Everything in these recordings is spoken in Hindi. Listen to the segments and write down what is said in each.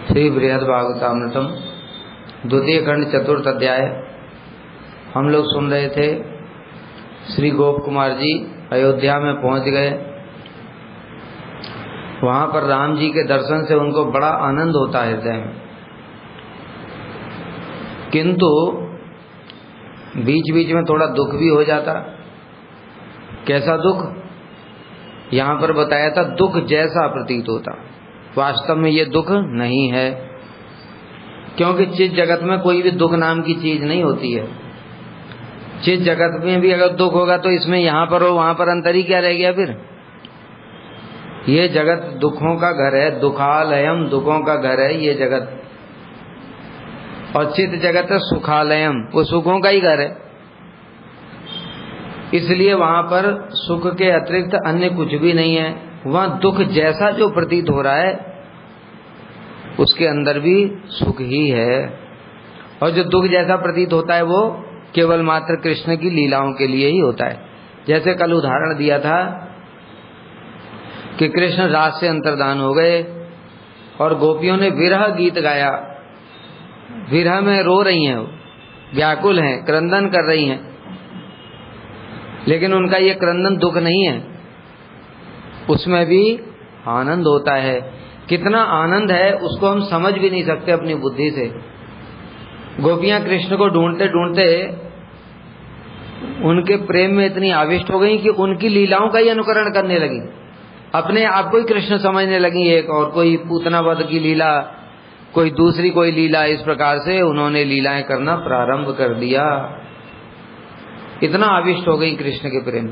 श्री बृहद भागवतामृतम द्वितीय खंड चतुर्थ अध्याय। हम लोग सुन रहे थे। श्री गोप कुमार जी अयोध्या में पहुंच गए। वहां पर राम जी के दर्शन से उनको बड़ा आनंद होता है हृदय में, किंतु बीच बीच में थोड़ा दुख भी हो जाता। कैसा दुख? यहाँ पर बताया था, दुख जैसा प्रतीत होता। वास्तव में ये दुख नहीं है, क्योंकि चित जगत में कोई भी दुख नाम की चीज नहीं होती है। चित जगत में भी अगर दुख होगा तो इसमें यहाँ पर हो वहां पर अंतर ही क्या रह गया फिर? ये जगत दुखों का घर है, दुखालयम, दुखों का घर है ये जगत। और चित जगत है सुखालयम, वो सुखों का ही घर है। इसलिए वहां पर सुख के अतिरिक्त अन्य कुछ भी नहीं है। वहां दुख जैसा जो प्रतीत हो रहा है उसके अंदर भी सुख ही है। और जो दुख जैसा प्रतीत होता है वो केवल मात्र कृष्ण की लीलाओं के लिए ही होता है। जैसे कल उदाहरण दिया था कि कृष्ण रास से अंतर्धान हो गए और गोपियों ने विरह गीत गाया। विरह में रो रही हैं, व्याकुल हैं, क्रंदन कर रही हैं, लेकिन उनका ये क्रंदन दुख नहीं है, उसमें भी आनंद होता है। कितना आनंद है उसको हम समझ भी नहीं सकते अपनी बुद्धि से। गोपियां कृष्ण को ढूंढते ढूंढते उनके प्रेम में इतनी आविष्ट हो गई कि उनकी लीलाओं का ही अनुकरण करने लगी। अपने आप को ही कृष्ण समझने लगी। एक और कोई पूतना वध की लीला, कोई दूसरी कोई लीला, इस प्रकार से उन्होंने लीलाएं करना प्रारंभ कर दिया। इतना आविष्ट हो गई कृष्ण के प्रेम।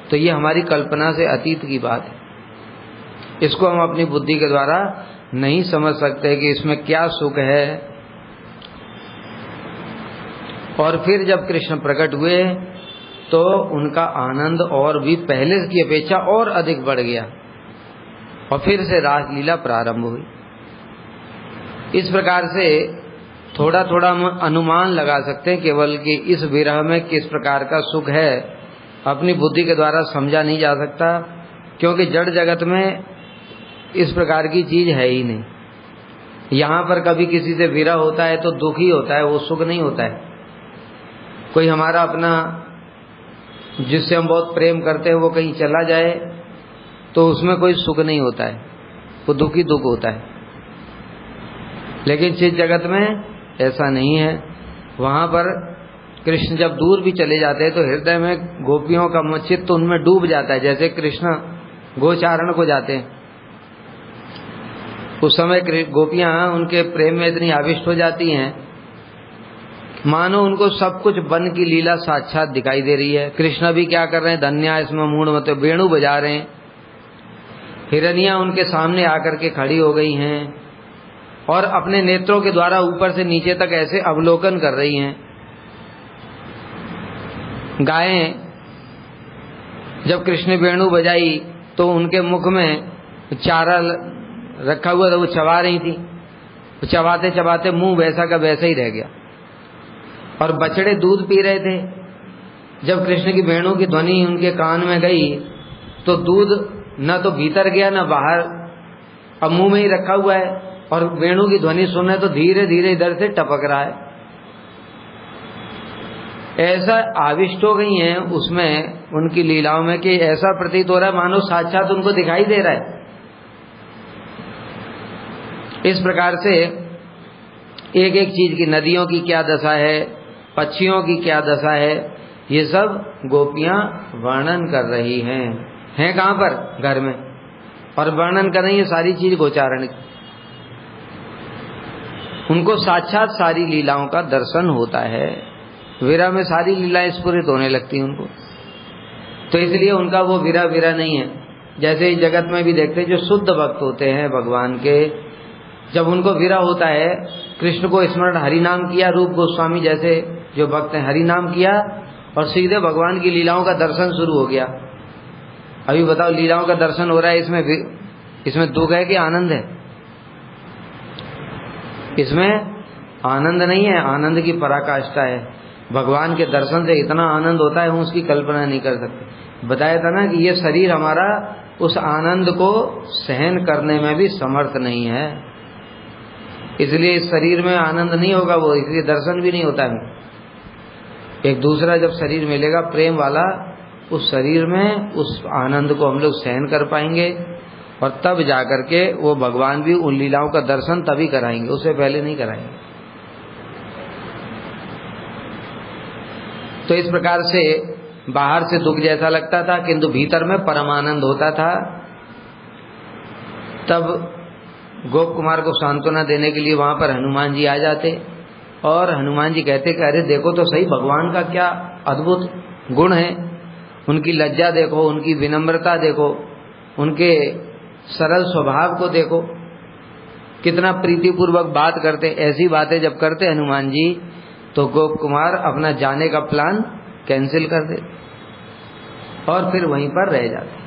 तो ये हमारी कल्पना से अतीत की बात है। इसको हम अपनी बुद्धि के द्वारा नहीं समझ सकते कि इसमें क्या सुख है। और फिर जब कृष्ण प्रकट हुए तो उनका आनंद और भी पहले की अपेक्षा और अधिक बढ़ गया और फिर से रासलीला प्रारंभ हुई। इस प्रकार से थोड़ा थोड़ा हम अनुमान लगा सकते हैं केवल कि इस विरह में किस प्रकार का सुख है। अपनी बुद्धि के द्वारा समझा नहीं जा सकता, क्योंकि जड़ जगत में इस प्रकार की चीज है ही नहीं। यहाँ पर कभी किसी से विरह होता है तो दुख ही होता है, वो सुख नहीं होता है। कोई हमारा अपना जिससे हम बहुत प्रेम करते हैं वो कहीं चला जाए तो उसमें कोई सुख नहीं होता है, वो दुख ही दुख होता है। लेकिन चित जगत में ऐसा नहीं है। वहां पर कृष्ण जब दूर भी चले जाते हैं तो हृदय में गोपियों का चित्त उनमें डूब जाता है। जैसे कृष्ण गोचारण को जाते हैं, उस समय गोपियां उनके प्रेम में इतनी आविष्ट हो जाती हैं मानो उनको सब कुछ वन की लीला साक्षात दिखाई दे रही है। कृष्ण भी क्या कर रहे हैं? धन्या इसमें मूढ़ मत, वेणु बजा रहे हैं। हिरनियां उनके सामने आकर के खड़ी हो गई हैं और अपने नेत्रों के द्वारा ऊपर से नीचे तक ऐसे अवलोकन कर रही हैं। गायें जब कृष्ण वेणु बजाई तो उनके मुख में चारा रखा हुआ था, वो चबा रही थी। चबाते चबाते मुंह वैसा का वैसा ही रह गया। और बछड़े दूध पी रहे थे। जब कृष्ण की वेणु की ध्वनि उनके कान में गई तो दूध न तो भीतर गया न बाहर, अब मुंह में ही रखा हुआ है और वेणु की ध्वनि सुने तो धीरे धीरे इधर से टपक रहा है। ऐसा आविष्ट हो गई हैं उसमें उनकी लीलाओं में कि ऐसा प्रतीत हो रहा है मानो साक्षात उनको दिखाई दे रहा है। इस प्रकार से एक एक चीज की, नदियों की क्या दशा है, पक्षियों की क्या दशा है, ये सब गोपियां वर्णन कर रही हैं कहाँ पर? घर में। और वर्णन कर रही है सारी चीज गोचारण की। उनको साक्षात सारी लीलाओं का दर्शन होता है। विरह में सारी लीलाएं स्फुरित होने लगती हैं उनको। तो इसलिए उनका वो विरह विरह नहीं है। जैसे इस जगत में भी देखते हैं जो शुद्ध भक्त होते हैं भगवान के, जब उनको विरह होता है, कृष्ण को स्मरण हरि नाम किया, रूप गोस्वामी जैसे जो भक्त हैं हरि नाम किया और सीधे भगवान की लीलाओं का दर्शन शुरू हो गया। अभी बताओ, लीलाओं का दर्शन हो रहा है, इसमें दुख है कि आनंद है? इसमें आनंद नहीं है, आनंद की पराकाष्ठा है। भगवान के दर्शन से इतना आनंद होता है हम उसकी कल्पना नहीं कर सकते। बताया था ना कि ये शरीर हमारा उस आनंद को सहन करने में भी समर्थ नहीं है। इसलिए इस शरीर में आनंद नहीं होगा, वो इसलिए दर्शन भी नहीं होता है। एक दूसरा जब शरीर मिलेगा प्रेम वाला, उस शरीर में उस आनंद को हम लोग सहन कर पाएंगे, और तब जाकर के वो भगवान भी उन लीलाओं का दर्शन तभी कराएंगे, उससे पहले नहीं कराएंगे। तो इस प्रकार से बाहर से दुख जैसा लगता था, किंतु भीतर में परमानंद होता था। तब गोप कुमार को सांत्वना देने के लिए वहां पर हनुमान जी आ जाते, और हनुमान जी कहते कि अरे देखो तो सही, भगवान का क्या अद्भुत गुण है, उनकी लज्जा देखो, उनकी विनम्रता देखो, उनके सरल स्वभाव को देखो, कितना प्रीतिपूर्वक बात करते। ऐसी बातें जब करते हनुमान जी, तो गोप कुमार अपना जाने का प्लान कैंसिल कर देते और फिर वहीं पर रह जाते।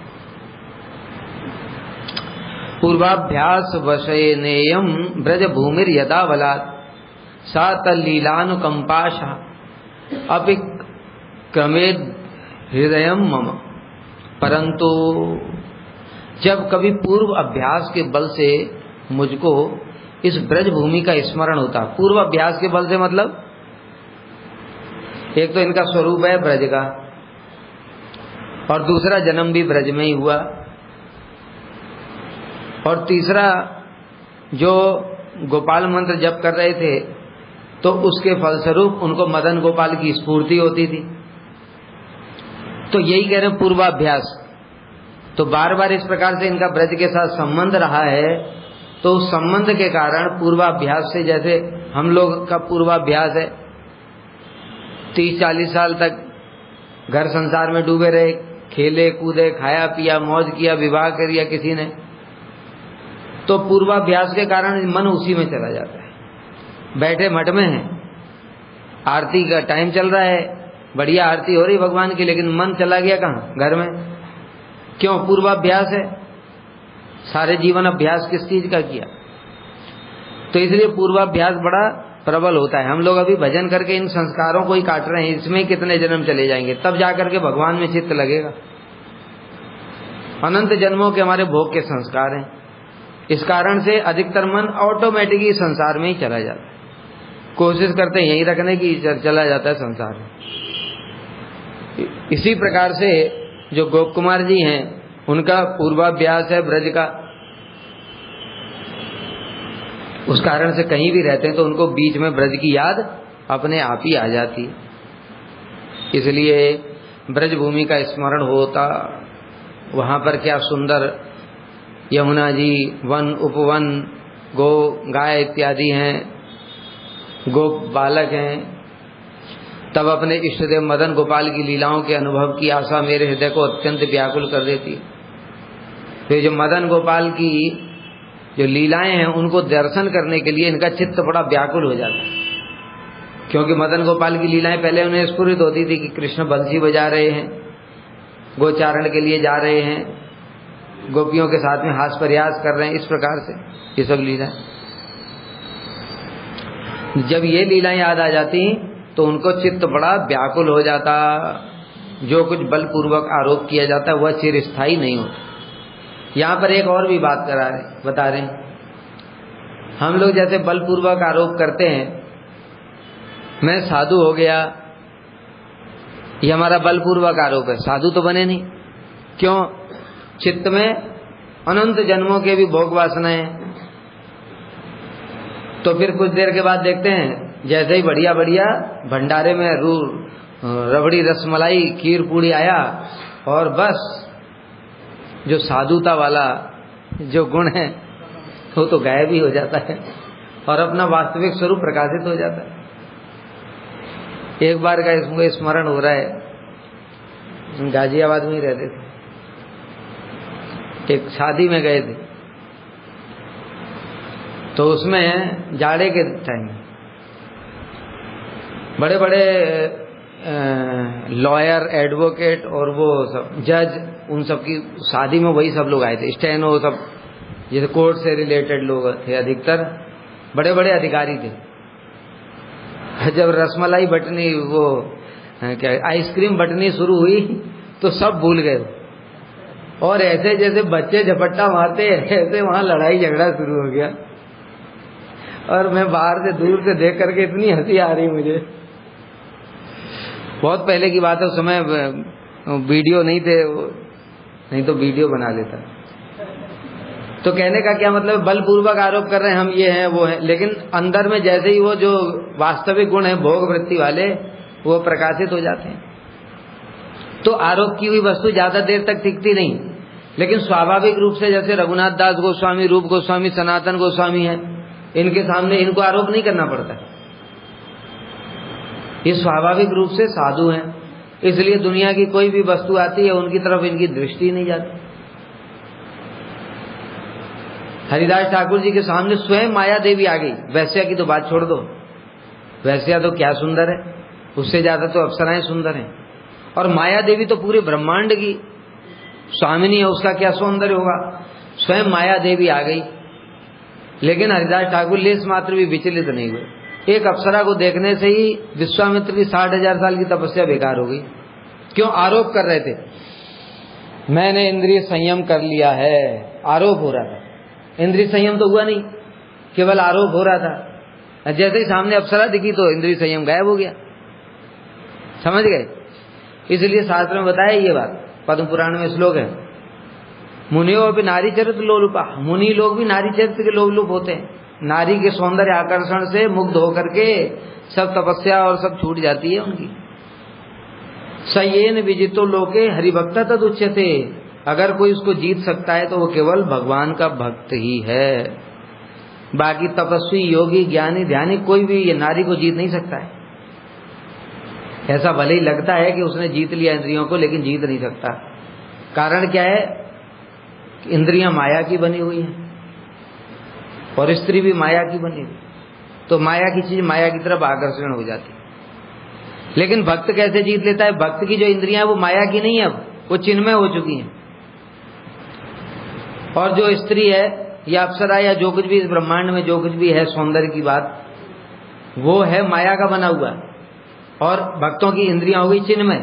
पूर्वाभ्यास वशयनेयम ब्रज भूमिर यदा बलात् सा तल्लीलानुकंपाशा अपि क्रमेद हृदयम मम। परंतु जब कभी पूर्व अभ्यास के बल से मुझको इस ब्रज भूमि का स्मरण होता, पूर्व अभ्यास के बल से मतलब एक तो इनका स्वरूप है ब्रज का, और दूसरा जन्म भी ब्रज में ही हुआ, और तीसरा जो गोपाल मंत्र जप कर रहे थे तो उसके फलस्वरूप उनको मदन गोपाल की स्फूर्ति होती थी। तो यही कह रहे हैं पूर्वाभ्यास। तो बार बार इस प्रकार से इनका ब्रज के साथ संबंध रहा है, तो उस संबंध के कारण पूर्वाभ्यास से, जैसे हम लोग का पूर्वाभ्यास है 30-40 साल तक घर संसार में डूबे रहे, खेले कूदे, खाया पिया, मौज किया, विवाह कर लिया किसी ने, तो पूर्वाभ्यास के कारण मन उसी में चला जाता है। बैठे मठ में है, आरती का टाइम चल रहा है, बढ़िया आरती हो रही भगवान की, लेकिन मन चला गया कहाँ? घर में। क्यों? पूर्वाभ्यास है। सारे जीवन अभ्यास किस चीज का किया? तो इसलिए पूर्वाभ्यास बड़ा प्रबल होता है। हम लोग अभी भजन करके इन संस्कारों को ही काट रहे हैं, इसमें कितने जन्म चले जाएंगे, तब जाकर के भगवान में चित्त लगेगा। अनंत जन्मों के हमारे भोग के संस्कार हैं, इस कारण से अधिकतर मन ऑटोमेटिकली संसार में ही चला जाता है। कोशिश करते हैं यही रखने की, चला जाता है संसार में। इसी प्रकार से जो गोप कुमार जी हैं, उनका पूर्वाभ्यास है ब्रज का, उस कारण से कहीं भी रहते हैं तो उनको बीच में ब्रज की याद अपने आप ही आ जाती है। इसलिए ब्रज भूमि का स्मरण होता। वहां पर क्या सुंदर यमुना जी, वन उपवन, गो गाय इत्यादि हैं, गोप बालक हैं। तब अपने इष्टदेव मदन गोपाल की लीलाओं के अनुभव की आशा मेरे हृदय को अत्यंत व्याकुल कर देती। तो जो मदन गोपाल की जो लीलाएं हैं, उनको दर्शन करने के लिए इनका चित्त बड़ा व्याकुल हो जाता है, क्योंकि मदन गोपाल की लीलाएं पहले उन्हें स्फुरित होती थी कि कृष्ण बंसी बजा रहे हैं, गोचारण के लिए जा रहे हैं, गोपियों के साथ में हास प्रयास कर रहे हैं, इस प्रकार से ये सब लीलाएं। जब ये लीलाएं याद आ जाती तो उनको चित्त बड़ा व्याकुल हो जाता। जो कुछ बलपूर्वक आरोप किया जाता है वह चिरस्थायी नहीं होता। यहाँ पर एक और भी बात बता रहे हैं। हम लोग जैसे बलपूर्वक आरोप करते हैं, मैं साधु हो गया, ये हमारा बलपूर्वक आरोप है, साधु तो बने नहीं। क्यों? चित्त में अनंत जन्मों के भी भोग वासनाएं। तो फिर कुछ देर के बाद देखते हैं, जैसे ही बढ़िया बढ़िया भंडारे में रबड़ी रसमलाई खीर पूड़ी आया, और बस जो साधुता वाला जो गुण है वो तो गायब ही हो जाता है और अपना वास्तविक स्वरूप प्रकाशित हो जाता है। एक बार का इसमें स्मरण हो रहा है, गाजियाबाद में ही रहते थे, एक शादी में गए थे, तो उसमें जाड़े के टाइम बड़े बड़े लॉयर, एडवोकेट और वो सब जज, उन सब की शादी में वही सब लोग आए थे। स्टेनो सब, जैसे कोर्ट से रिलेटेड लोग थे, अधिकतर बड़े बड़े अधिकारी थे। जब रसमलाई बटनी, वो क्या आइसक्रीम बटनी शुरू हुई तो सब भूल गए, और ऐसे जैसे बच्चे झपट्टा मारते ऐसे वहां लड़ाई झगड़ा शुरू हो गया। और मैं बाहर से दूर से देख करके इतनी हंसी आ रही मुझे। बहुत पहले की बात है, उस समय वीडियो नहीं थे, नहीं तो वीडियो बना लेता। तो कहने का क्या मतलब, बलपूर्वक आरोप कर रहे हैं हम ये हैं वो हैं, लेकिन अंदर में जैसे ही वो जो वास्तविक गुण है भोग वृत्ति वाले वो प्रकाशित हो जाते हैं। तो आरोप की हुई वस्तु ज्यादा देर तक टिकती नहीं, लेकिन स्वाभाविक रूप से जैसे रघुनाथ दास गोस्वामी, रूप गोस्वामी, सनातन गोस्वामी हैं, इनके सामने इनको आरोप नहीं करना पड़ता। ये स्वाभाविक रूप से साधु हैं, इसलिए दुनिया की कोई भी वस्तु आती है उनकी तरफ इनकी दृष्टि नहीं जाती। हरिदास ठाकुर जी के सामने स्वयं माया देवी आ गई। वैश्या की तो बात छोड़ दो, वैश्या तो क्या सुंदर है, उससे ज्यादा तो अप्सराएं सुंदर हैं। और माया देवी तो पूरे ब्रह्मांड की स्वामिनी है, उसका क्या सौंदर्य होगा। स्वयं माया देवी आ गई, लेकिन हरिदास ठाकुर लेस मात्र भी विचलित नहीं हुए। एक अप्सरा को देखने से ही विश्वामित्र की 60,000 साल की तपस्या बेकार हो गई। क्यों? आरोप कर रहे थे, मैंने इंद्रिय संयम कर लिया है, आरोप हो रहा था। इंद्रिय संयम तो हुआ नहीं, केवल आरोप हो रहा था। जैसे ही सामने अप्सरा दिखी तो इंद्रिय संयम गायब हो गया। समझ गए? इसलिए शास्त्र में बताया ये बात, पद्म पुराण में श्लोक है, मुनियों भी नारी चरित्र लोलुपा। मुनि लोग भी नारी चरित्र के लोलुप होते हैं। नारी के सौंदर्य आकर्षण से मुग्ध होकर के सब तपस्या और सब छूट जाती है उनकी। सयेन विजितो लोके हरिभक्ता तद उच्यते। अगर कोई उसको जीत सकता है तो वो केवल भगवान का भक्त ही है। बाकी तपस्वी, योगी, ज्ञानी, ध्यानी कोई भी ये नारी को जीत नहीं सकता है। ऐसा भले ही लगता है कि उसने जीत लिया इंद्रियों को, लेकिन जीत नहीं सकता। कारण क्या है? इंद्रियां माया की बनी हुई हैं और स्त्री भी माया की बनी हुई, तो माया की चीज माया की तरफ आकर्षण हो जाती है। लेकिन भक्त कैसे जीत लेता है? भक्त की जो इंद्रियां वो माया की नहीं है, अब वो चिन्मय हो चुकी हैं। और जो स्त्री है या अप्सरा या जो कुछ भी इस ब्रह्मांड में जो कुछ भी है सौंदर्य की बात, वो है माया का बना हुआ। और भक्तों की इंद्रियां हो गई चिन्मय।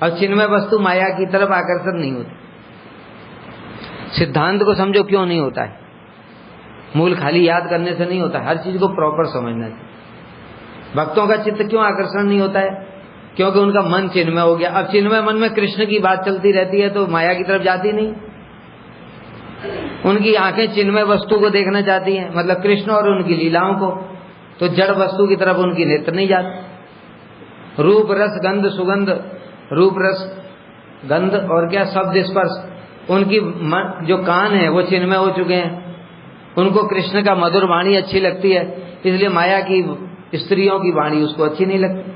और चिन्मय वस्तु माया की तरफ आकर्षण नहीं होती। सिद्धांत को समझो क्यों नहीं होता है। मूल खाली याद करने से नहीं होता, हर चीज को प्रॉपर समझना चाहिए। भक्तों का चित्त क्यों आकर्षण नहीं होता है? क्योंकि उनका मन चिन्मय हो गया। अब चिन्मय मन में कृष्ण की बात चलती रहती है तो माया की तरफ जाती नहीं। उनकी आंखें चिन्मय वस्तु को देखना चाहती हैं, मतलब कृष्ण और उनकी लीलाओं को, तो जड़ वस्तु की तरफ उनकी नेत्र नहीं जाती। रूप रस गंध सुगंध, रूप रस गंध और क्या शब्द स्पर्श, उनकी जो कान है वो चिन्मय हो चुके हैं। उनको कृष्ण का मधुर वाणी अच्छी लगती है, इसलिए माया की स्त्रियों की वाणी उसको अच्छी नहीं लगती।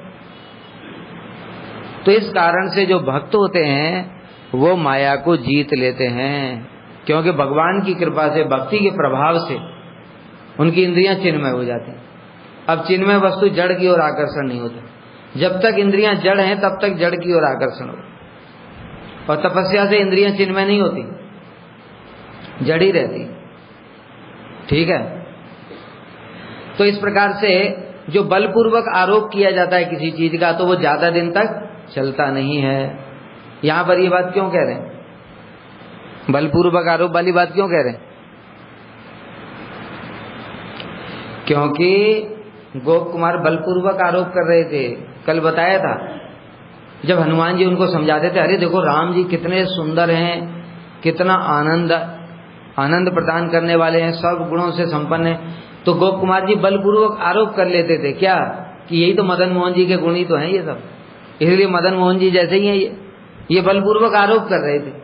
तो इस कारण से जो भक्त होते हैं वो माया को जीत लेते हैं, क्योंकि भगवान की कृपा से, भक्ति के प्रभाव से उनकी इंद्रियां चिन्मय हो जाती हैं। अब चिन्मय वस्तु जड़ की ओर आकर्षण नहीं होता। जब तक इंद्रियां जड़ हैं तब तक जड़ की ओर आकर्षण होता। और तपस्या से इंद्रियां चिन्मय नहीं होती, जड़ ही रहती। ठीक है? तो इस प्रकार से जो बलपूर्वक आरोप किया जाता है किसी चीज का, तो वो ज्यादा दिन तक चलता नहीं है। यहां पर ये बात क्यों कह रहे हैं? बलपूर्वक आरोप वाली बात क्यों कह रहे हैं? क्योंकि गोप कुमार बलपूर्वक आरोप कर रहे थे। कल बताया था जब हनुमान जी उनको समझाते थे, अरे देखो राम जी कितने सुंदर हैं, कितना आनंद प्रदान करने वाले हैं, सब गुणों से संपन्न है, तो गोप कुमार जी बलपूर्वक आरोप कर लेते थे क्या कि यही तो मदन मोहन जी के गुण ही तो हैं ये सब, इसलिए मदन मोहन जी जैसे ही हैं ये बलपूर्वक आरोप कर रहे थे।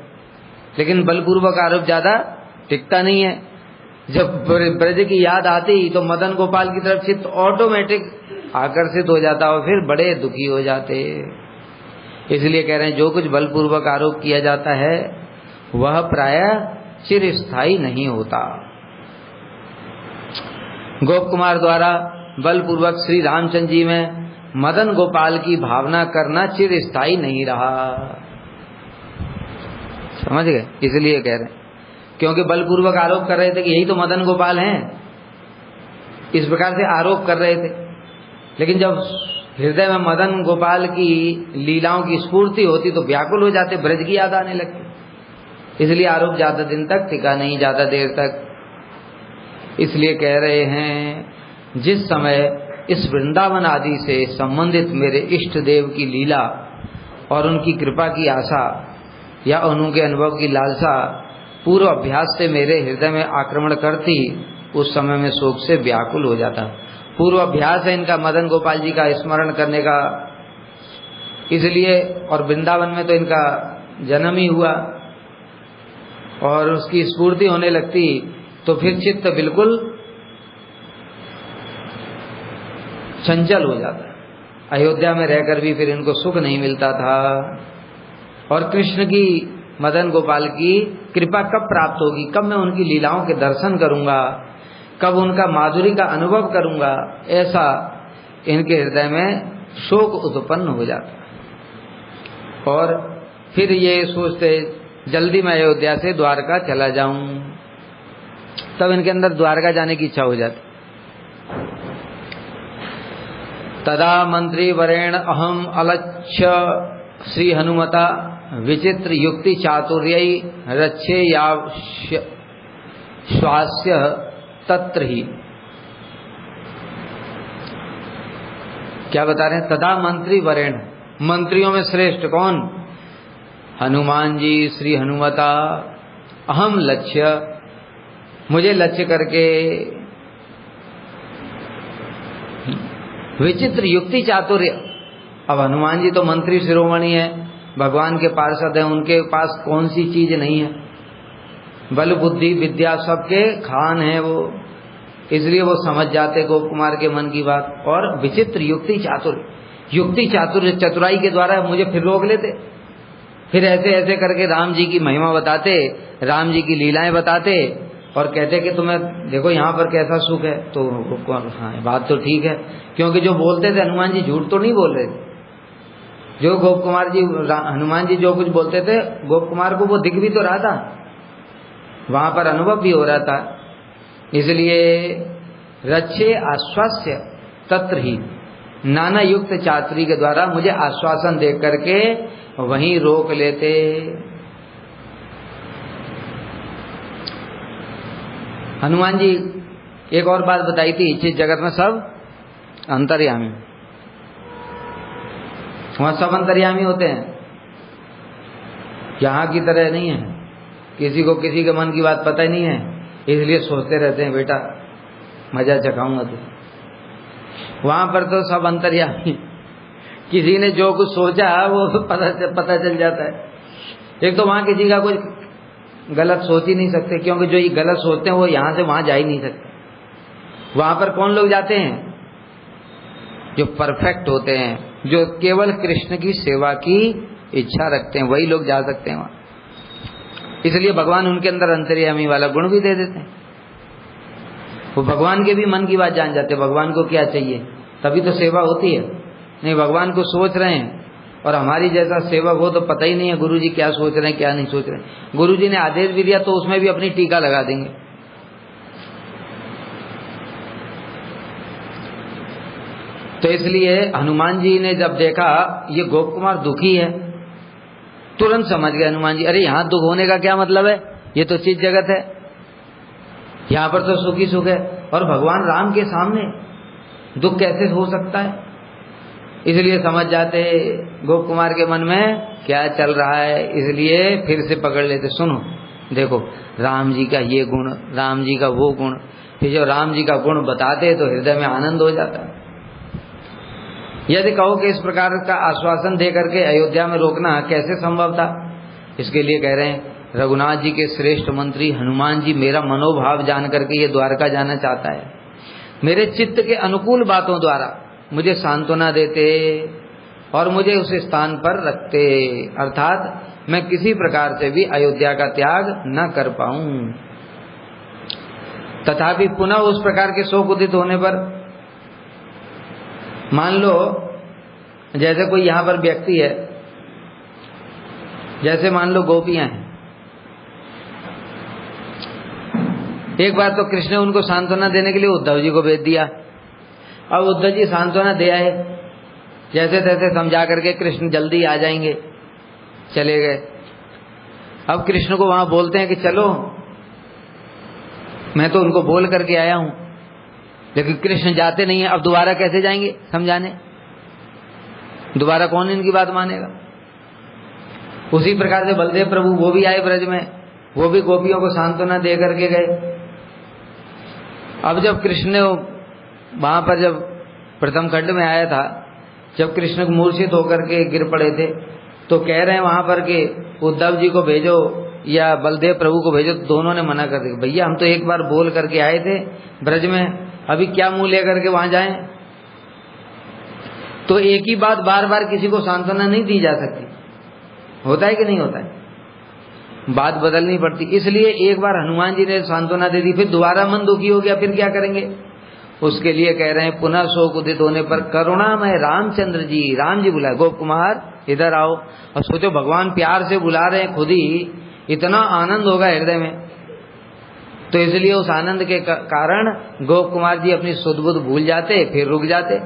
लेकिन बलपूर्वक आरोप ज्यादा टिकता नहीं है। जब ब्रज की याद आती तो मदन गोपाल की तरफ चित्त ऑटोमेटिक आकर्षित हो जाता और फिर बड़े दुखी हो जाते। इसलिए कह रहे हैं जो कुछ बलपूर्वक आरोप किया जाता है वह प्रायः चिरस्थायी नहीं होता। गोप कुमार द्वारा बलपूर्वक श्री रामचंद्र जी में मदन गोपाल की भावना करना चिरस्थायी नहीं रहा। समझ गए? इसलिए कह रहे हैं क्योंकि बलपूर्वक आरोप कर रहे थे कि यही तो मदन गोपाल हैं, इस प्रकार से आरोप कर रहे थे। लेकिन जब हृदय में मदन गोपाल की लीलाओं की स्फूर्ति होती तो व्याकुल हो जाते, ब्रज की याद आने लगती। इसलिए आरोप ज्यादा दिन तक टिका नहीं, ज्यादा देर तक। इसलिए कह रहे हैं जिस समय इस वृंदावन आदि से संबंधित मेरे इष्ट देव की लीला और उनकी कृपा की आशा या उनके अनुभव की लालसा पूर्व अभ्यास से मेरे हृदय में आक्रमण करती, उस समय में शोक से व्याकुल हो जाता। पूर्व अभ्यास है इनका मदन गोपाल जी का स्मरण करने का, इसलिए और वृंदावन में तो इनका जन्म ही हुआ और उसकी स्फूर्ति होने लगती तो फिर चित्त बिल्कुल चंचल हो जाता। अयोध्या में रहकर भी फिर इनको सुख नहीं मिलता था और कृष्ण की मदन गोपाल की कृपा कब प्राप्त होगी, कब मैं उनकी लीलाओं के दर्शन करूंगा, कब उनका माधुरी का अनुभव करूंगा, ऐसा इनके हृदय में शोक उत्पन्न हो जाता। और फिर ये सोचते जल्दी मैं अयोध्या से द्वारका चला जाऊं, तब इनके अंदर द्वारका जाने की इच्छा हो जाती। तदा मंत्री वरेण अहम अलक्ष्य श्री हनुमता विचित्र युक्ति चातुर्य रक्षे स्वास्य तत्र ही। क्या बता रहे हैं? तदा मंत्री वरेण, मंत्रियों में श्रेष्ठ कौन? हनुमान जी श्री हनुमता अहम लक्ष्य, मुझे लक्ष्य करके विचित्र युक्ति चातुर्य। अब हनुमान जी तो मंत्री शिरोमणि है, भगवान के पार्षद हैं, उनके पास कौन सी चीज नहीं है, बल बुद्धि विद्या सबके खान है वो, इसलिए वो समझ जाते गोप कुमार के मन की बात। और विचित्र युक्ति चातुर्य, युक्ति चातुर्य चतुराई के द्वारा मुझे फिर रोक लेते, फिर ऐसे ऐसे करके राम जी की महिमा बताते, राम जी की लीलाएं बताते और कहते कि तुम्हें देखो यहाँ पर कैसा सुख है। तो हाँ बात तो ठीक है, क्योंकि जो बोलते थे हनुमान जी झूठ तो नहीं बोल रहे थे। जो गोप कुमार जी हनुमान जी जो कुछ बोलते थे गोप कुमार को वो दिख भी तो रहा था, वहां पर अनुभव भी हो रहा था। इसलिए रक्षे आश्वास्य तत्र ही, नाना युक्त चातुरी के द्वारा मुझे आश्वासन दे करके वहीं रोक लेते। हनुमान जी एक और बात बताई थी, इस जगत में सब अंतर्यामी, वहां सब अंतर्यामी होते हैं, यहाँ की तरह नहीं है, किसी को किसी के मन की बात पता ही नहीं है, इसलिए सोचते रहते हैं बेटा मजा चखाऊंगा तो। वहां पर तो सब अंतर्यामी, किसी ने जो कुछ सोचा वो पता चल जाता है। एक तो वहां किसी का कुछ गलत सोच ही नहीं सकते, क्योंकि जो ये गलत सोचते हैं वो यहां से वहां जा ही नहीं सकते। वहां पर कौन लोग जाते हैं? जो परफेक्ट होते हैं, जो केवल कृष्ण की सेवा की इच्छा रखते हैं, वही लोग जा सकते हैं वहां। इसलिए भगवान उनके अंदर अंतर्यामी वाला गुण भी दे देते हैं। वो भगवान के भी मन की बात जान जाते हैं, भगवान को क्या चाहिए, तभी तो सेवा होती है। नहीं भगवान को सोच रहे हैं और हमारी जैसा सेवक हो तो पता ही नहीं है गुरु जी क्या सोच रहे हैं क्या नहीं सोच रहे हैं। गुरु जी ने आदेश भी दिया तो उसमें भी अपनी टीका लगा देंगे। तो इसलिए हनुमान जी ने जब देखा ये गोप कुमार दुखी है, तुरंत समझ गए हनुमान जी, अरे यहाँ दुख होने का क्या मतलब है, ये तो चीज जगत है, यहाँ पर तो सुख ही सुख है, और भगवान राम के सामने दुख कैसे हो सकता है। इसलिए समझ जाते गोप कुमार के मन में क्या चल रहा है, इसलिए फिर से पकड़ लेते, सुनो देखो राम जी का ये गुण, राम जी का वो गुण। फिर जो राम जी का गुण बताते तो हृदय में आनंद हो जाता है। यदि कहो कि इस प्रकार का आश्वासन दे करके अयोध्या में रोकना कैसे संभव था, इसके लिए कह रहे हैं रघुनाथ जी के श्रेष्ठ मंत्री हनुमान जी मेरा मनोभाव जान करके ये द्वारका जाना चाहता है, मेरे चित्त के अनुकूल बातों द्वारा मुझे सांत्वना देते और मुझे उस स्थान पर रखते, अर्थात मैं किसी प्रकार से भी अयोध्या का त्याग न कर पाऊं। तथापि पुनः उस प्रकार के शोक उदित होने पर, मान लो जैसे कोई यहाँ पर व्यक्ति है, जैसे मान लो गोपियां हैं, एक बार तो कृष्ण ने उनको सांत्वना देने के लिए उद्धव जी को भेज दिया। अब उद्धव जी सांत्वना दे आए, जैसे तैसे समझा करके कृष्ण जल्दी आ जाएंगे, चले गए। अब कृष्ण को वहां बोलते हैं कि चलो मैं तो उनको बोल करके आया हूं, लेकिन कृष्ण जाते नहीं है, अब दोबारा कैसे जाएंगे समझाने? दोबारा कौन इनकी बात मानेगा? उसी प्रकार से बलदेव प्रभु वो भी आए ब्रज में, वो भी गोपियों को सांत्वना दे करके गए। अब जब कृष्ण ने वहां पर जब प्रथम खंड में आया था, जब कृष्ण मूर्छित होकर के गिर पड़े थे, तो कह रहे हैं वहां पर कि उद्धव जी को भेजो या बलदेव प्रभु को भेजो, तो दोनों ने मना कर दिया। भैया हम तो एक बार बोल करके आए थे ब्रज में, अभी क्या मुंह लेकर के वहां जाएं? तो एक ही बात बार बार किसी को सांत्वना नहीं दी जा सकती, होता है कि नहीं होता है? बात बदलनी पड़ती। इसलिए एक बार हनुमान जी ने सांत्वना दे दी, फिर दोबारा मन दुखी हो गया, फिर क्या करेंगे? उसके लिए कह रहे हैं पुनः शोक उदित होने पर करुणामय रामचंद्र जी, राम जी बुलाए, गोप कुमार इधर आओ। और सोचो भगवान प्यार से बुला रहे हैं, खुद ही इतना आनंद होगा हृदय में। तो इसलिए उस आनंद के कारण गोप कुमार जी अपनी सुध बुध भूल जाते, फिर रुक जाते।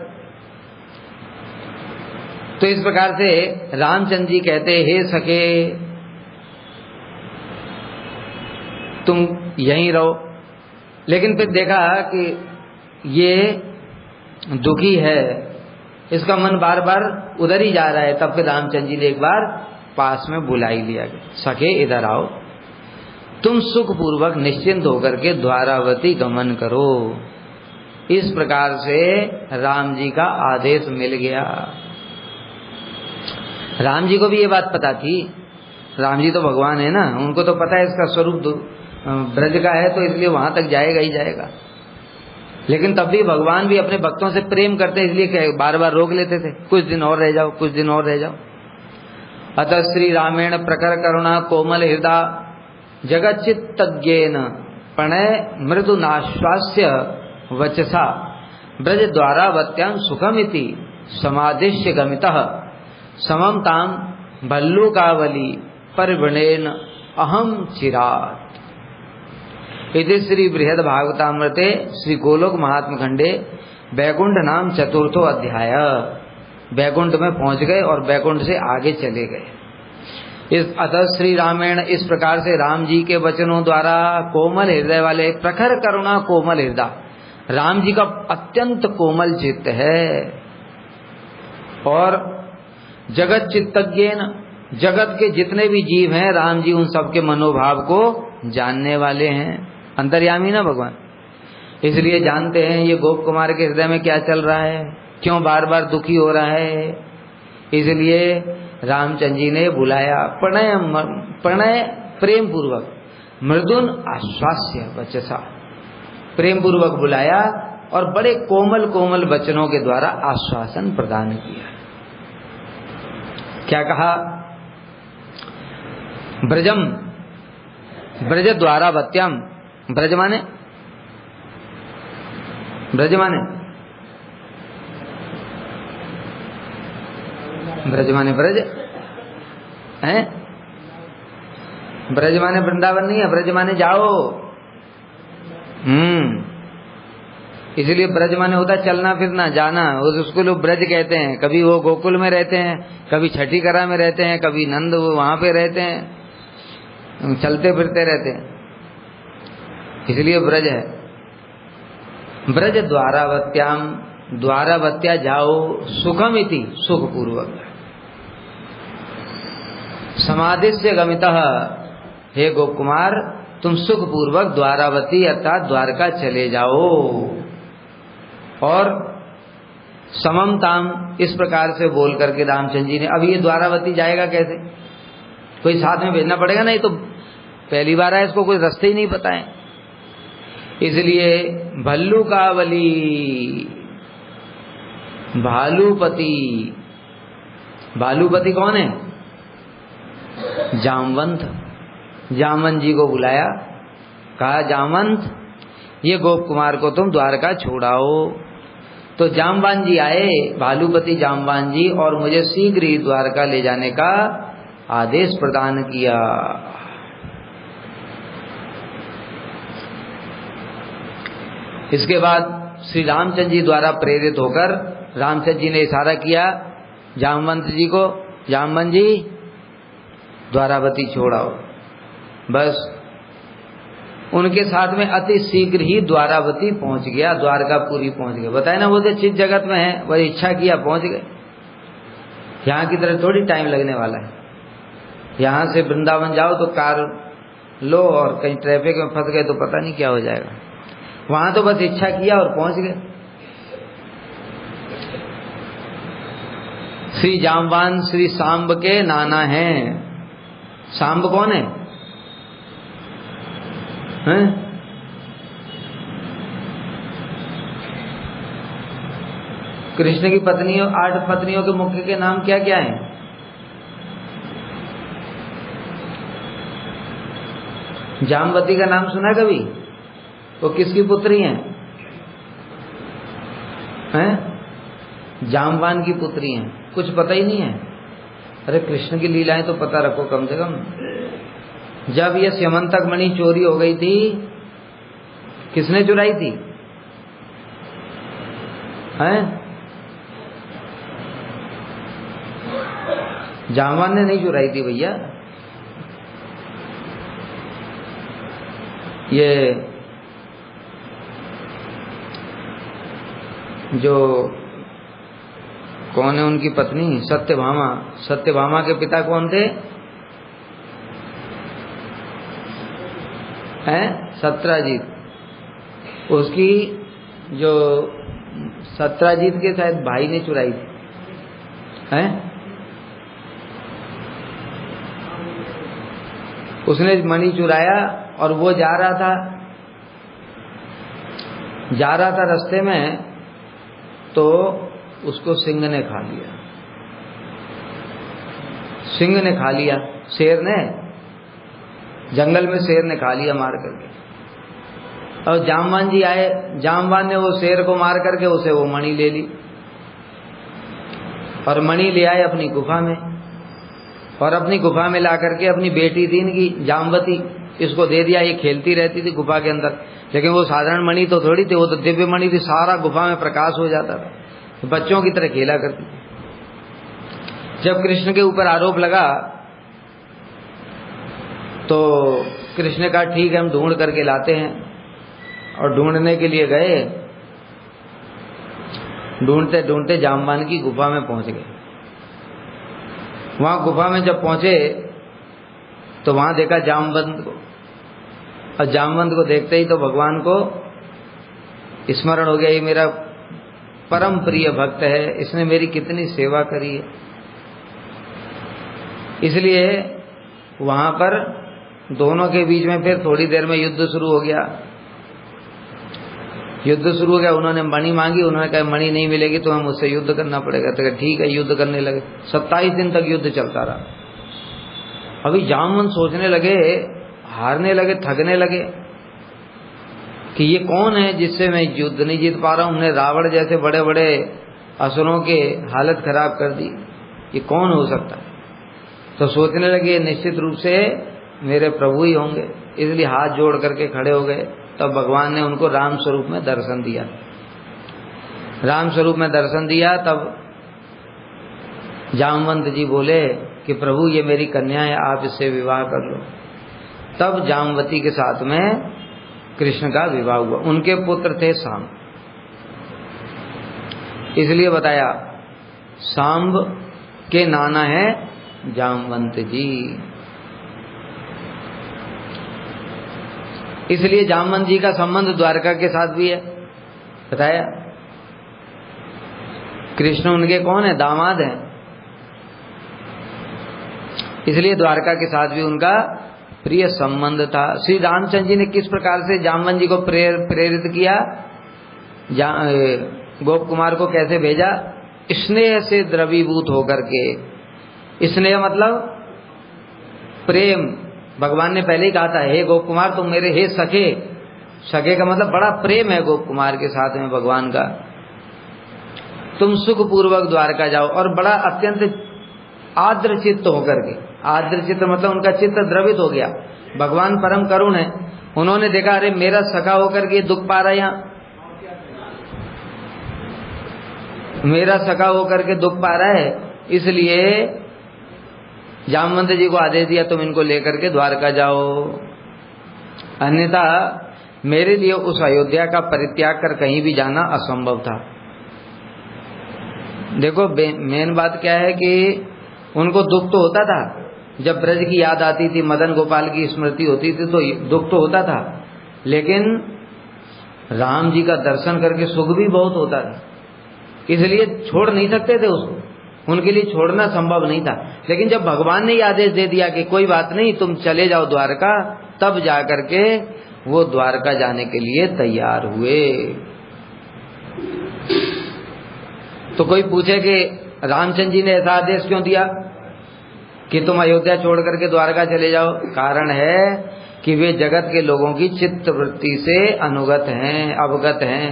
तो इस प्रकार से रामचंद्र जी कहते, हे सखे तुम यहीं रहो। लेकिन फिर देखा कि ये दुखी है, इसका मन बार बार उधर ही जा रहा है। तब फिर रामचंद्र जी ने एक बार पास में बुला ही लिया, सखे इधर आओ, तुम सुख पूर्वक निश्चिंत होकर के द्वारावती गमन करो। इस प्रकार से राम जी का आदेश मिल गया। राम जी को भी ये बात पता थी, राम जी तो भगवान है ना, उनको तो पता है इसका स्वरूप ब्रज का है, तो इसलिए वहां तक जाएगा ही जाएगा। लेकिन तब भी भगवान भी अपने भक्तों से प्रेम करते, इसलिए बार बार रोक लेते थे, कुछ दिन और रह जाओ, कुछ दिन और रह जाओ। अतः श्री रामेण प्रकर करुणा कोमल हृदय जगच्चित्तज्ञेन प्रणय मृदु नाश्वास्य वचसा ब्रज द्वारावत्यां सुखमिति समादिश्य गमितः समम ताम भल्लुकावली परिवृणेन अहम चिरात्। इति श्री बृहद भागवतामृते श्री गोलोक महात्म खंडे बैकुंठ नाम चतुर्थो अध्याय। बैकुंठ में पहुंच गए और बैकुंठ से आगे चले गए। इस अतः श्री रामेण, इस प्रकार से राम जी के वचनों द्वारा कोमल हृदय वाले, प्रखर करुणा कोमल हृदय, राम जी का अत्यंत कोमल चित्त है। और जगत चित्तज्ञेन, जगत के जितने भी जीव हैं, राम जी उन सबके मनोभाव को जानने वाले हैं, अंतर्यामी ना भगवान, इसलिए जानते हैं ये गोप कुमार के हृदय में क्या चल रहा है, क्यों बार बार दुखी हो रहा है। इसलिए रामचंद्र जी ने बुलाया, प्रणय प्रेम पूर्वक, मृदुन आश्वास्य वचसा, प्रेम पूर्वक बुलाया और बड़े कोमल कोमल वचनों के द्वारा आश्वासन प्रदान किया। क्या कहा? ब्रजम, ब्रज द्वारावत्याम, ब्रज माने, ब्रज माने, ब्रज माने ब्रज है, ब्रज माने वृंदावन नहीं है, ब्रज माने जाओ। इसलिए ब्रज माने होता चलना फिरना, जाना, उसको लोग ब्रज कहते हैं। कभी वो गोकुल में रहते हैं, कभी छठी करा में रहते हैं, कभी नंद वहां पे रहते हैं, चलते फिरते रहते हैं, इसलिए ब्रज है। ब्रज द्वारावत्याम, द्वारावत्या जाओ, सुखमिति, सुख पूर्वक, समाधिस्य गमितः, हे गोप कुमार तुम सुख पूर्वक द्वारावती अर्थात द्वारका चले जाओ। और सममताम, इस प्रकार से बोल करके रामचंद्र जी ने, अब ये द्वारावती जाएगा कैसे? कोई साथ में भेजना पड़ेगा, नहीं तो पहली बार है, इसको कोई रास्ते ही नहीं पता है। इसलिए भल्लुकावली, भालूपति, भालूपति कौन है? जामवंत, जामवंत जी को बुलाया, कहा जामवंत ये गोप कुमार को तुम द्वारका छोड़ाओ। तो जामवान जी आए, भालूपति जामवान जी, और मुझे शीघ्र ही द्वारका ले जाने का आदेश प्रदान किया। इसके बाद श्री रामचंद्र जी द्वारा प्रेरित होकर रामचंद्र जी ने इशारा किया जामवंत जी को, जामवंत जी द्वारावती छोड़ाओ। बस उनके साथ में अति शीघ्र ही द्वारावती पहुंच गया, द्वारकापुरी पहुंच गया। बताए ना, वो तो चित जगत में है, वही इच्छा किया पहुंच गए। यहाँ की तरह थोड़ी टाइम लगने वाला है। यहाँ से वृंदावन जाओ तो कार लो और कहीं ट्रैफिक में फंस गए तो पता नहीं क्या हो जाएगा। वहां तो बस इच्छा किया और पहुंच गए। श्री जाम्बान श्री सांब के नाना हैं। सांब कौन है? हैं? कृष्ण की पत्नियों, 8 पत्नियों के मुख्य के नाम क्या क्या हैं? जामवती का नाम सुना कभी? वो किसकी पुत्री हैं? जामवान की पुत्री हैं। कुछ पता ही नहीं है। अरे कृष्ण की लीलाएं तो पता रखो कम से कम। जब ये स्यमंतक मणि चोरी हो गई थी, किसने चुराई थी? जामवान ने नहीं चुराई थी भैया। ये जो कौन है उनकी पत्नी? सत्यभामा। सत्यभामा के पिता कौन थे? सत्राजीत। उसकी जो सत्राजीत के शायद भाई ने चुराई थी। उसने मणि चुराया और वो जा रहा था रास्ते में, तो उसको सिंह ने खा लिया। सिंह ने खा लिया, शेर ने, जंगल में शेर ने खा लिया मार करके। और जामवान जी आए, जामवान ने वो शेर को मार करके उसे वो मणि ले ली और मणि ले आए अपनी गुफा में, और अपनी गुफा में ला करके अपनी बेटी थी इनकी जामवती, इसको दे दिया। ये खेलती रहती थी गुफा के अंदर, लेकिन वो साधारण मणि तो थोड़ी थी, वो तो दिव्य मणि थी। सारा गुफा में प्रकाश हो जाता था, बच्चों की तरह खेला करती थी। जब कृष्ण के ऊपर आरोप लगा तो कृष्ण का ठीक है, हम ढूंढ करके लाते हैं। और ढूंढने के लिए गए, ढूंढते ढूंढते जामवान की गुफा में पहुंच गए। वहां गुफा में जब पहुंचे तो वहां देखा जामवंत को, और जामवंत को देखते ही तो भगवान को स्मरण हो गया, ये मेरा परम प्रिय भक्त है, इसने मेरी कितनी सेवा करी है। इसलिए वहां पर दोनों के बीच में फिर थोड़ी देर में युद्ध शुरू हो गया। युद्ध शुरू हो गया, उन्होंने मणि मांगी, उन्होंने कहा मणि नहीं मिलेगी तो हमें मुझसे युद्ध करना पड़ेगा। तो ठीक है, युद्ध करने लगे। 27 दिन तक युद्ध चलता रहा। अभी जामवंत सोचने लगे, हारने लगे, थकने लगे कि ये कौन है जिससे मैं युद्ध नहीं जीत पा रहा हूं। हमने रावण जैसे बड़े बड़े असुरों के हालत खराब कर दी, ये कौन हो सकता है। तो सोचने लगे निश्चित रूप से मेरे प्रभु ही होंगे, इसलिए हाथ जोड़ करके खड़े हो गए। तब भगवान ने उनको राम स्वरूप में दर्शन दिया। राम स्वरूप में दर्शन दिया, तब जामवंत जी बोले कि प्रभु ये मेरी कन्या है, आप इससे विवाह कर लो। तब जामवती के साथ में कृष्ण का विवाह हुआ। उनके पुत्र थे सांब, इसलिए बताया सांब के नाना है जामवंत जी। इसलिए जामवंत जी का संबंध द्वारका के साथ भी है, बताया। कृष्ण उनके कौन है? दामाद हैं। इसलिए द्वारका के साथ भी उनका प्रिय संबंध था। श्री रामचंद्र जी ने किस प्रकार से जामवंत जी को प्रेरित किया, गोप कुमार को कैसे भेजा? स्नेह से द्रवीभूत होकर के। स्नेह मतलब प्रेम। भगवान ने पहले ही कहा था, हे गोप कुमार तुम मेरे हे सखे। सखे का मतलब बड़ा प्रेम है गोप कुमार के साथ में भगवान का। तुम सुख पूर्वक द्वारका जाओ, और बड़ा अत्यंत आर्द्र चित्त होकर के। आर्द्र चित्त मतलब उनका चित्त द्रवित हो गया। भगवान परम करुण है, उन्होंने देखा अरे मेरा सखा होकर के दुख पा रहा है, यहाँ मेरा सखा होकर के दुख पा रहा है, इसलिए जामवंत जी को आदेश दिया तुम इनको लेकर के द्वारका जाओ। अन्यथा मेरे लिए उस अयोध्या का परित्याग कर कहीं भी जाना असंभव था। देखो मेन बात क्या है कि उनको दुख तो होता था, जब ब्रज की याद आती थी, मदन गोपाल की स्मृति होती थी तो दुख तो होता था, लेकिन राम जी का दर्शन करके सुख भी बहुत होता था, इसलिए छोड़ नहीं सकते थे उसको, उनके लिए छोड़ना संभव नहीं था। लेकिन जब भगवान ने आदेश दे दिया कि कोई बात नहीं तुम चले जाओ द्वारका, तब जाकर के वो द्वारका जाने के लिए तैयार हुए। तो कोई पूछे कि रामचंद्र जी ने ऐसा आदेश क्यों दिया कि तुम अयोध्या छोड़ करके द्वारका चले जाओ? कारण है कि वे जगत के लोगों की चित्तवृत्ति से अनुगत हैं, अवगत हैं,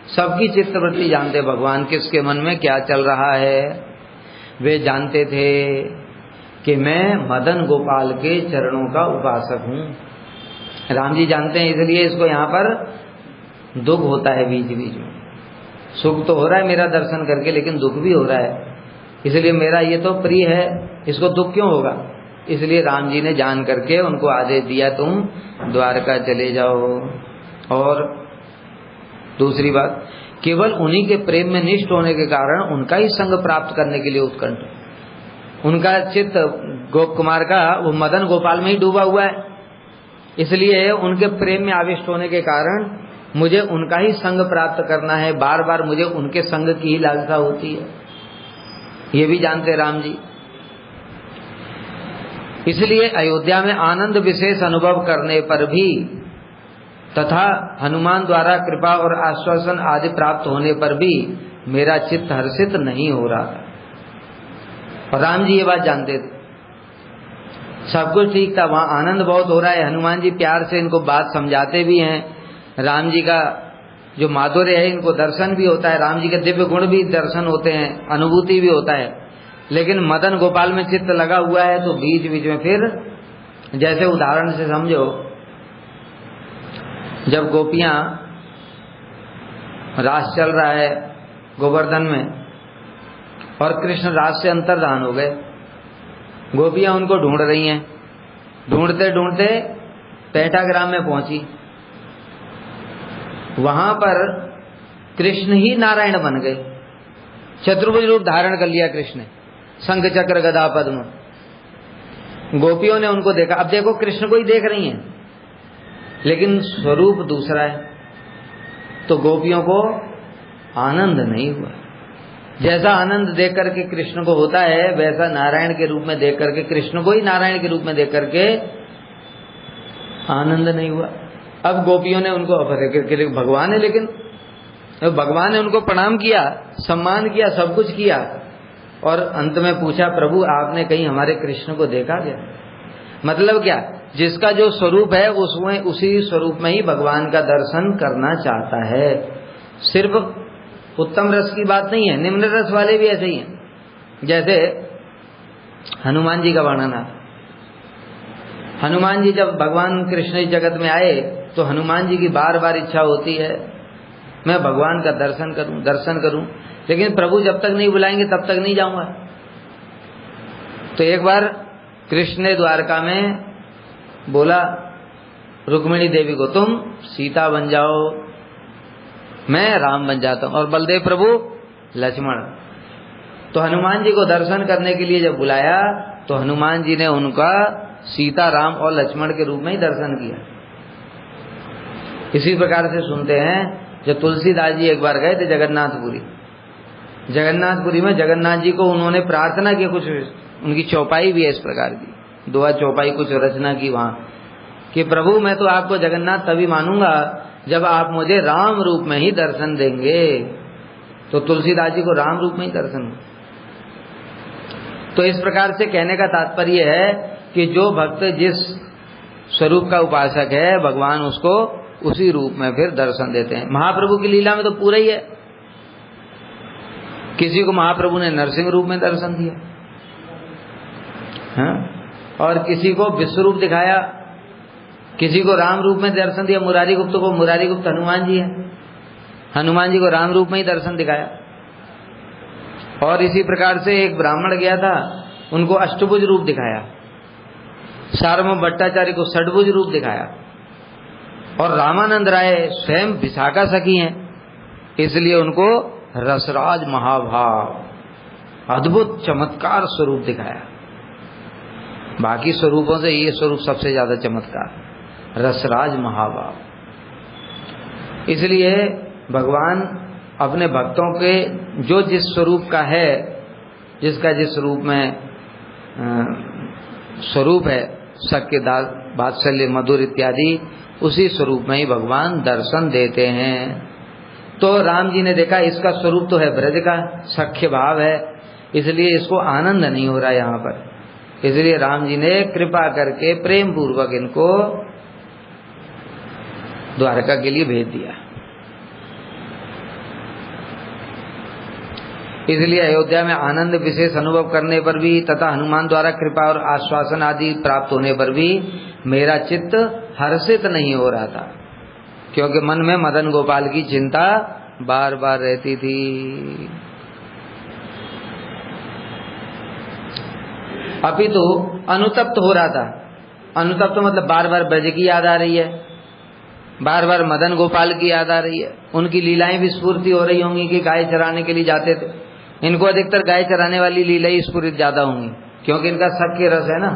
सबकी चित्तवृत्ति जानते भगवान, किसके मन में क्या चल रहा है। वे जानते थे कि मैं मदन गोपाल के चरणों का उपासक हूँ। राम जी जानते हैं, इसलिए इसको यहाँ पर दुख होता है बीच बीच में। सुख तो हो रहा है मेरा दर्शन करके, लेकिन दुख भी हो रहा है, इसलिए मेरा ये तो प्रिय है, इसको दुख क्यों होगा? इसलिए राम जी ने जान करके उनको आदेश दिया तुम द्वारका चले जाओ। और दूसरी बात, केवल उन्हीं के प्रेम में निष्ठ होने के कारण उनका ही संग प्राप्त करने के लिए उत्कंठ, उनका चित्त गोप कुमार का वो मदन गोपाल में ही डूबा हुआ है, इसलिए उनके प्रेम में आविष्ट होने के कारण मुझे उनका ही संग प्राप्त करना है, बार बार मुझे उनके संग की ही लालसा होती है, ये भी जानते राम जी। इसलिए अयोध्या में आनंद विशेष अनुभव करने पर भी तथा हनुमान द्वारा कृपा और आश्वासन आदि प्राप्त होने पर भी मेरा चित्त हर्षित नहीं हो रहा था। और राम जी ये बात जानते थे, सब कुछ ठीक था, वहां आनंद बहुत हो रहा है, हनुमान जी प्यार से इनको बात समझाते भी हैं, राम जी का जो माधुर्य है इनको दर्शन भी होता है, राम जी के दिव्य गुण भी दर्शन होते हैं, अनुभूति भी होता है, लेकिन मदन गोपाल में चित्त लगा हुआ है। तो बीच बीच में फिर, जैसे उदाहरण से समझो, जब गोपियां रास चल रहा है गोवर्धन में और कृष्ण रास से अंतर्धान हो गए, गोपियां उनको ढूंढ रही हैं, ढूंढते ढूंढते पैठाग्राम में पहुंची, वहां पर कृष्ण ही नारायण बन गए, चतुर्भुज रूप धारण कर लिया कृष्ण, शंख चक्र गदा पद्म। गोपियों ने उनको देखा, अब देखो कृष्ण को ही देख रही हैं, लेकिन स्वरूप दूसरा है, तो गोपियों को आनंद नहीं हुआ। जैसा आनंद देख करके कृष्ण को होता है, वैसा नारायण के रूप में देख करके, कृष्ण को ही नारायण के रूप में देख करके आनंद नहीं हुआ। अब गोपियों ने उनको भगवान है, लेकिन भगवान ने उनको प्रणाम किया, सम्मान किया, सब कुछ किया, और अंत में पूछा प्रभु आपने कहीं हमारे कृष्ण को देखा क्या? मतलब क्या, जिसका जो स्वरूप है उसमें उसी स्वरूप में ही भगवान का दर्शन करना चाहता है। सिर्फ उत्तम रस की बात नहीं है, निम्न रस वाले भी ऐसे ही हैं। जैसे हनुमान जी का वर्णन है, हनुमान जी जब भगवान कृष्ण इस जगत में आए तो हनुमान जी की बार बार इच्छा होती है मैं भगवान का दर्शन करूं, लेकिन प्रभु जब तक नहीं बुलाएंगे तब तक नहीं जाऊंगा। तो एक बार कृष्ण ने द्वारका में बोला रुक्मिणी देवी को, तुम सीता बन जाओ, मैं राम बन जाता हूं, और बलदेव प्रभु लक्ष्मण। तो हनुमान जी को दर्शन करने के लिए जब बुलाया तो हनुमान जी ने उनका सीता, राम और लक्ष्मण के रूप में ही दर्शन किया। इसी प्रकार से सुनते हैं, जब तुलसीदास जी एक बार गए थे जगन्नाथपुरी, जगन्नाथपुरी में जगन्नाथ जी को उन्होंने प्रार्थना की, कुछ उनकी चौपाई भी है इस प्रकार की, दुआ चौपाई कुछ रचना की वहां, कि प्रभु मैं तो आपको जगन्नाथ तभी मानूंगा जब आप मुझे राम रूप में ही दर्शन देंगे। तो तुलसीदास जी को राम रूप में ही दर्शन। तो इस प्रकार से कहने का तात्पर्य है कि जो भक्त जिस स्वरूप का उपासक है, भगवान उसको उसी रूप में फिर दर्शन देते हैं। महाप्रभु की लीला में तो पूरा ही है, किसी को महाप्रभु ने नरसिंह रूप में दर्शन दिया, हाँ? और किसी को विश्व रूप दिखाया, किसी को राम रूप में दर्शन दिया। मुरारी गुप्त को, मुरारी गुप्त हनुमान जी है, हनुमान जी को राम रूप में ही दर्शन दिखाया। और इसी प्रकार से एक ब्राह्मण गया था, उनको अष्टभुज रूप दिखाया। सार्वभौम भट्टाचार्य को षडभुज रूप दिखाया। और रामानंद राय स्वयं विशाखा सखी हैं, इसलिए उनको रसराज महाभाव, अद्भुत चमत्कार स्वरूप दिखाया। बाकी स्वरूपों से ये स्वरूप सबसे ज्यादा चमत्कार, रसराज महाभाव। इसलिए भगवान अपने भक्तों के जो जिस स्वरूप का है, जिसका जिस स्वरूप में स्वरूप है, सख्य दास वात्सल्य मधुर इत्यादि, उसी स्वरूप में ही भगवान दर्शन देते हैं। तो राम जी ने देखा इसका स्वरूप तो है ब्रज का, सख्य भाव है, इसलिए इसको आनंद नहीं हो रहा यहाँ पर, इसलिए राम जी ने कृपा करके प्रेम पूर्वक इनको द्वारका के लिए भेज दिया। इसलिए अयोध्या में आनंद विशेष अनुभव करने पर भी तथा हनुमान द्वारा कृपा और आश्वासन आदि प्राप्त होने पर भी मेरा चित्त हर्षित नहीं हो रहा था, क्योंकि मन में मदन गोपाल की चिंता बार बार रहती थी। अपितु अनुतप्त हो रहा था। अनुतप्त मतलब बार बार ब्रज की याद आ रही है, बार बार मदन गोपाल की याद आ रही है, उनकी लीलाएं भी स्फूर्ति हो रही होंगी कि गाय चराने के लिए जाते थे। इनको अधिकतर गाय चराने वाली लीलाएं स्फूर्ति ज्यादा होंगी, क्योंकि इनका सख्य रस है ना।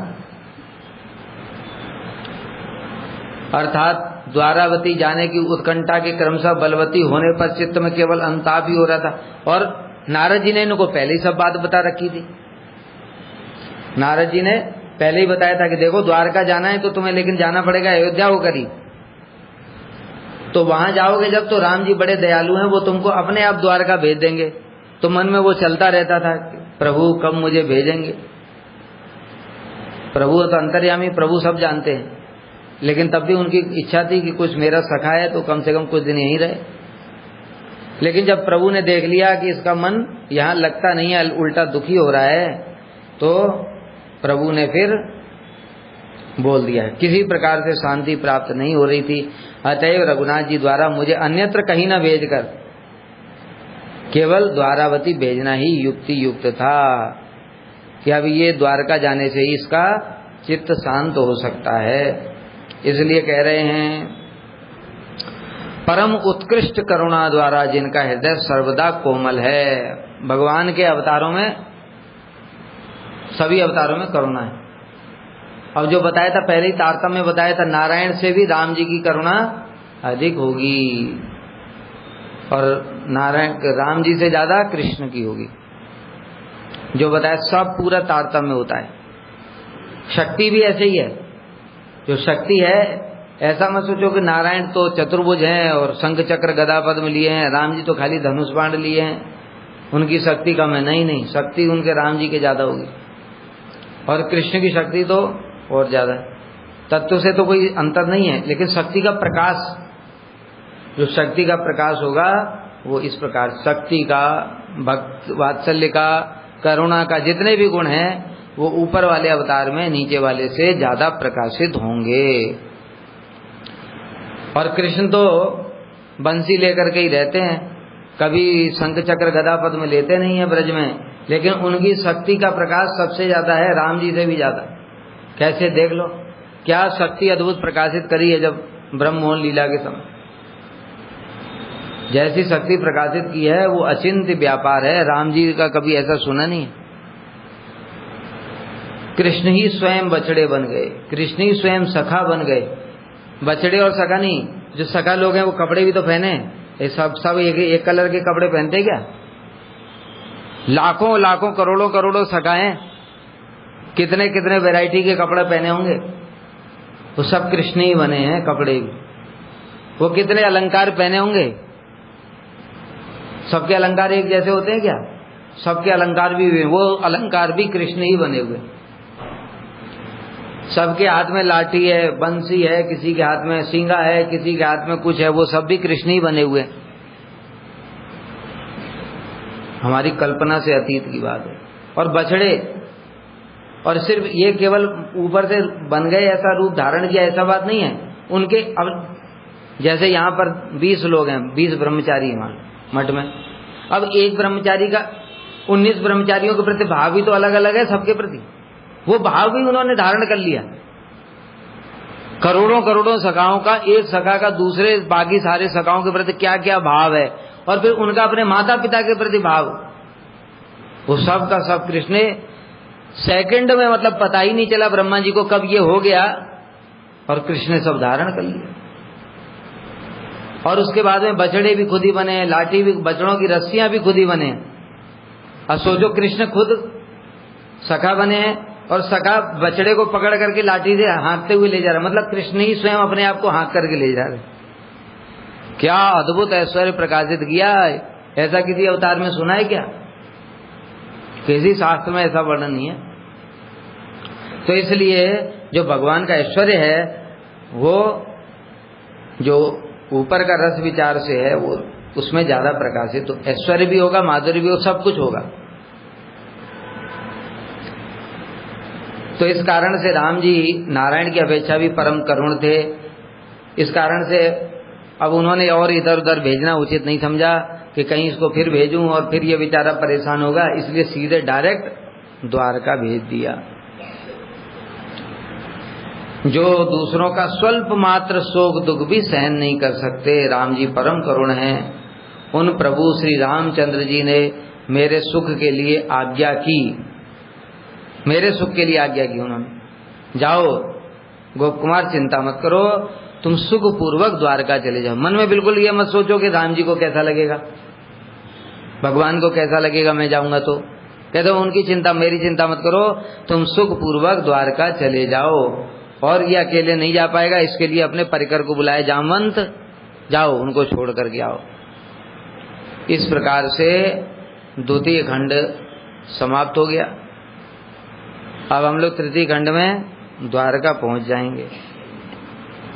अर्थात द्वारावती जाने की उत्कंठा के क्रमशः बलवती होने पर चित्त में केवल अनुताप ही हो रहा था। और नारद जी ने इनको पहले ही सब बात बता रखी थी। नारद जी ने पहले ही बताया था कि देखो द्वारका जाना है तो तुम्हें लेकिन जाना पड़ेगा अयोध्या होकर ही, तो वहां जाओगे जब तो राम जी बड़े दयालु हैं, वो तुमको अपने आप द्वारका भेज देंगे। तो मन में वो चलता रहता था प्रभु कब मुझे भेजेंगे। प्रभु तो अंतर्यामी, प्रभु सब जानते हैं, लेकिन तब भी उनकी इच्छा थी कि कुछ मेरा सखा है तो कम से कम कुछ दिन यहीं रहे। लेकिन जब प्रभु ने देख लिया कि इसका मन यहाँ लगता नहीं है, उल्टा दुखी हो रहा है, तो प्रभु ने फिर बोल दिया। किसी प्रकार से शांति प्राप्त नहीं हो रही थी, अतएव रघुनाथ जी द्वारा मुझे अन्यत्र कहीं न भेजकर केवल द्वारावती भेजना ही युक्ति युक्त था कि अब ये द्वारका जाने से ही इसका चित्त शांत हो सकता है। इसलिए कह रहे हैं परम उत्कृष्ट करुणा द्वारा जिनका हृदय सर्वदा कोमल है। भगवान के अवतारों में, सभी अवतारों में करुणा है। अब जो बताया था पहले ही तारतम्य में बताया था, नारायण से भी राम जी की करुणा अधिक होगी और नारायण राम जी से ज्यादा कृष्ण की होगी। जो बताया सब पूरा तारतम्य होता है। शक्ति भी ऐसे ही है। जो शक्ति है, ऐसा मत सोचो कि नारायण तो चतुर्भुज हैं और शंख चक्र गदा पद्म लिए हैं, राम जी तो खाली धनुष बाण लिए हैं, उनकी शक्ति कम है। नहीं, शक्ति उनके राम जी के ज्यादा होगी और कृष्ण की शक्ति तो और ज्यादा। तत्व से तो कोई अंतर नहीं है, लेकिन शक्ति का प्रकाश, जो शक्ति का प्रकाश होगा वो इस प्रकार शक्ति का, भक्त वात्सल्य का, करुणा का, जितने भी गुण हैं वो ऊपर वाले अवतार में नीचे वाले से ज्यादा प्रकाशित होंगे। और कृष्ण तो बंसी लेकर के ही रहते हैं, कभी शंख चक्र गदा पद्म लेते नहीं है ब्रज में, लेकिन उनकी शक्ति का प्रकाश सबसे ज्यादा है, राम जी से भी ज्यादा। कैसे देख लो, क्या शक्ति अद्भुत प्रकाशित करी है जब ब्रह्मोहन लीला के समय। जैसी शक्ति प्रकाशित की है वो अचिंत्य व्यापार है, राम जी का कभी ऐसा सुना नहीं। कृष्ण ही स्वयं बछड़े बन गए, कृष्ण ही स्वयं सखा बन गए। बछड़े और सखा नहीं, जो सखा लोग हैं वो कपड़े भी तो पहने, ये सब एक कलर के कपड़े पहनते क्या? लाखों लाखों करोड़ों करोड़ों सखा हैं, कितने कितने वैरायटी के कपड़े पहने होंगे, वो सब कृष्ण ही बने हैं कपड़े भी। वो कितने अलंकार पहने होंगे, सबके अलंकार एक जैसे होते हैं क्या? सबके अलंकार भी हुए, वो अलंकार भी कृष्ण ही बने हुए। सबके हाथ में लाठी है, बंसी है, किसी के हाथ में सींगा है, किसी के हाथ में कुछ है, वो सब भी कृष्ण ही बने हुए। हमारी कल्पना से अतीत की बात है। और बछड़े, और सिर्फ ये केवल ऊपर से बन गए, ऐसा रूप धारण किया, ऐसा बात नहीं है। उनके अब जैसे यहाँ पर 20 लोग हैं, 20 ब्रह्मचारी हैं मठ में। अब एक ब्रह्मचारी का 19 ब्रह्मचारियों के प्रति भाव भी तो अलग अलग है सबके प्रति। वो भाव भी उन्होंने धारण कर लिया। करोड़ों करोड़ों सखाओं का एक सखा का दूसरे बाकी सारे सखाओं के प्रति क्या क्या भाव है, और फिर उनका अपने माता पिता के प्रति भाव, वो सब का सब कृष्ण ने सेकंड में, मतलब पता ही नहीं चला ब्रह्मा जी को कब ये हो गया, और कृष्ण ने सब धारण कर लिया। और उसके बाद में बछड़े भी खुद ही बने, लाठी भी, बछड़ों की रस्सियां भी खुद ही बने। अब सोचो कृष्ण खुद सखा बने हैं और सखा बछड़े को पकड़ करके लाठी से हाँकते हुए ले जा रहा, मतलब कृष्ण ही स्वयं अपने आप को हाँक करके ले जा रहे। क्या अद्भुत ऐश्वर्य प्रकाशित किया, ऐसा किसी अवतार में सुना है क्या? किसी शास्त्र में ऐसा वर्णन नहीं है। तो इसलिए जो भगवान का ऐश्वर्य है वो जो ऊपर का रस विचार से है, वो उसमें ज्यादा प्रकाशित, तो ऐश्वर्य भी होगा, माधुर्य भी होगा, सब कुछ होगा। तो इस कारण से राम जी नारायण की अपेक्षा भी परम करुण थे। इस कारण से अब उन्होंने और इधर उधर भेजना उचित नहीं समझा कि कहीं इसको फिर भेजूं और फिर ये बेचारा परेशान होगा, इसलिए सीधे डायरेक्ट द्वारका भेज दिया। जो दूसरों का स्वल्प मात्र शोक दुख भी सहन नहीं कर सकते, राम जी परम करुण हैं। उन प्रभु श्री रामचंद्र जी ने मेरे सुख के लिए आज्ञा की, मेरे सुख के लिए आज्ञा की उन्होंने, जाओ गोप कुमार चिंता मत करो, तुम सुख पूर्वक द्वारका चले जाओ। मन में बिल्कुल ये मत सोचो कि राम जी को कैसा लगेगा, भगवान को कैसा लगेगा मैं जाऊंगा तो। कहते उनकी चिंता, मेरी चिंता मत करो, तुम सुख पूर्वक द्वारका चले जाओ। और ये अकेले नहीं जा पाएगा, इसके लिए अपने परिकर को बुलाए, जामवंत जाओ उनको छोड़ करके आओ। इस प्रकार से द्वितीय खंड समाप्त हो गया। अब हम लोग तृतीय खंड में द्वारका पहुंच जाएंगे।